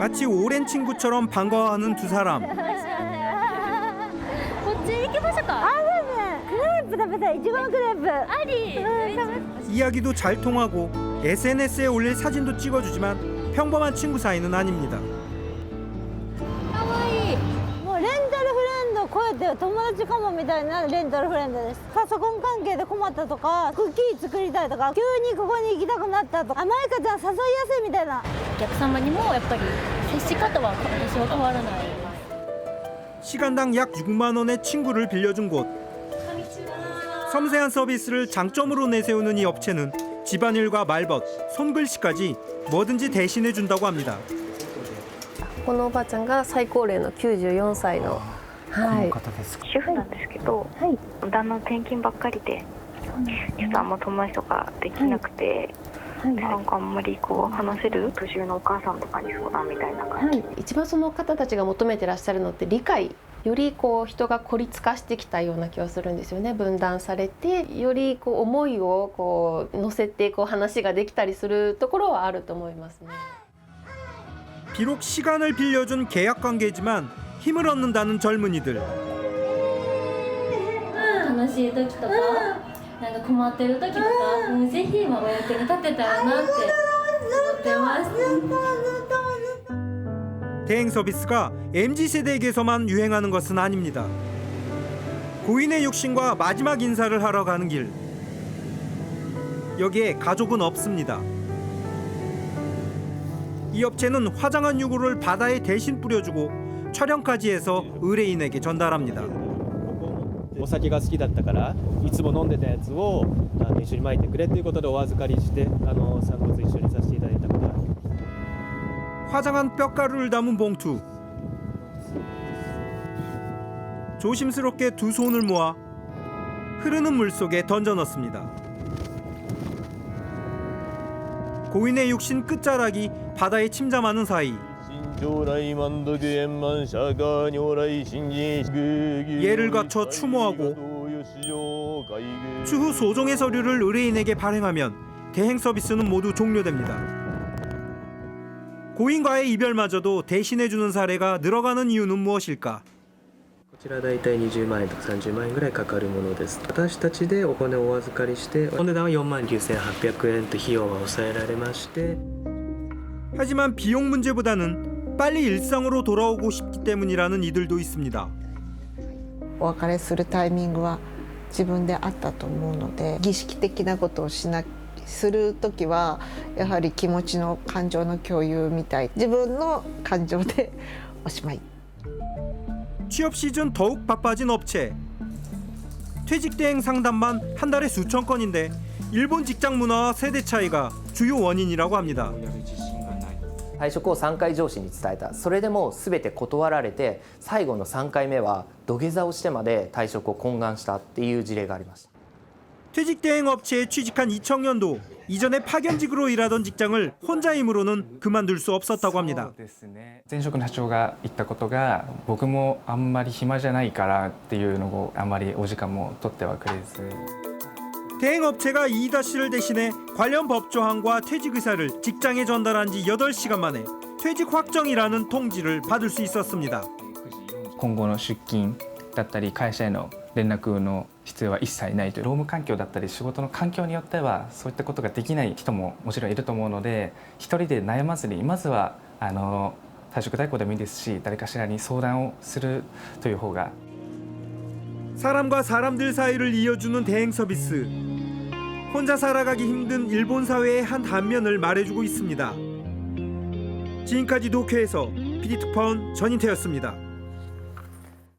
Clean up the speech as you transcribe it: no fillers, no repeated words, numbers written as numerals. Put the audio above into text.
마치 오랜 친구처럼 반가워하는 두 사람. こっち行きましょうか。クレープ食べたい。いちごのクレープ。あり。 이야기도 잘 통하고 SNS에 올릴 사진도 찍어주지만 평범한 친구 사이는 아닙니다. かわいい。もうレンタルフレンド超えて友達かもみたいなレンタルフレンドです。パソコン関係で困ったとか、クッキー作りたいとか、急にここに行きたくなったとか、マイカちゃん誘いやすいみたいな。お客様にもやっぱり接し方は私は変わらない。 시간당 약 6만 원의 친구를 빌려준 곳. 섬세한 서비스를 장점으로 내세우는 이 업체는 집안일과 말벗, 손글씨까지 뭐든지 대신해 준다고 합니다. このおばあちゃんが最高齢の94歳の、はい、主婦なんですけど、旦那の転勤ばっかりで、ちょっとあんま友達とかできなくて、なんかあんまりこう話せる年上のお母さんとかに相談みたいな感じ。一番その方たちが求めてらっしゃるのって理解。よりこう人が孤立化してきたような気がするんですよね。分断されてよりこう思いをこう乗せてこう話ができたりするところはあると思いますね。 비록 시간을 빌려준 계약 관계지만 힘을 얻는다는 젊은이들. 楽しい時とか、なんか困ってる時とか、ぜひお役に立てたらなって思ってます。 대행 서비스가 MZ세대에게서만 유행하는 것은 아닙니다. 고인의 육신과 마지막 인사를 하러 가는 길. 여기에 가족은 없습니다. 이 업체는 화장한 유골을 바다에 대신 뿌려주고 촬영까지 해서 의뢰인에게 전달합니다. お酒が好きだったからいつも飲んでたやつを一緒に撒いてくれということでお預かりして散骨一緒にさせていただいたことがあります。 화장한 뼈가루를 담은 봉투. 조심스럽게 두 손을 모아 흐르는 물 속에 던져 넣습니다. 고인의 육신 끝자락이 바다에 침잠하는 사이 예를 갖춰 추모하고 추후 소정의 서류를 의뢰인에게 발행하면 대행 서비스는 모두 종료됩니다. 고인과의 이별마저도 대신해주는 사례가 늘어가는 이유는 무엇일까? こちらだいたい20万円とか30万円ぐらいかかるものです。私たちでお金をお預かりして、お値段は49,800円と費用は抑えられまして。 하지만 비용 문제보다는 빨리 일상으로 돌아오고 싶기 때문이라는 이들도 있습니다. お別れするタイミングは自分であったと思うので、儀式的なことをする時はやはり気持ちの感情の共有みたい、自分の感情でおしまい。 취업 시즌 더욱 바빠진 업체. 퇴직 대행 상담만 한 달에 수천 건인데 일본 직장 문화와 세대 차이가 주요 원인이라고 합니다. 退職を3回上司に伝えた。それでも全て断られて、最後の3回目は土下座をしてまで退職を懇願したっていう事例がありました。 퇴직 대행 업체에 취직한 이 청년도 이전에 파견직으로 일하던 직장을 혼자 힘으로는 그만둘 수 없었다고 합니다. 前職の社長が言ったことが、僕もあんまり暇じゃないからっていうのをあんまりお時間も取ってはくれず。 대행 업체가 이이다 씨를 대신해 관련 법조항과 퇴직 의사를 직장에 전달한 지 8시간 만에 퇴직 확정이라는 통지를 받을 수 있었습니다. 今後の出勤だったり会社への連絡の必要は一切ないという労務環境だったり仕事の環境によってはそういったことができない人ももちろんいると思うので、一人で悩まずにまずは退職代行でもいいですし、誰かしらに相談をするという方が。 사람과 사람들 사이를 이어주는 대행 서비스. 혼자 살아가기 힘든 일본 사회의 한 단면을 말해주고 있습니다. 지금까지 도쿄에서 PD특파원 전인태였습니다.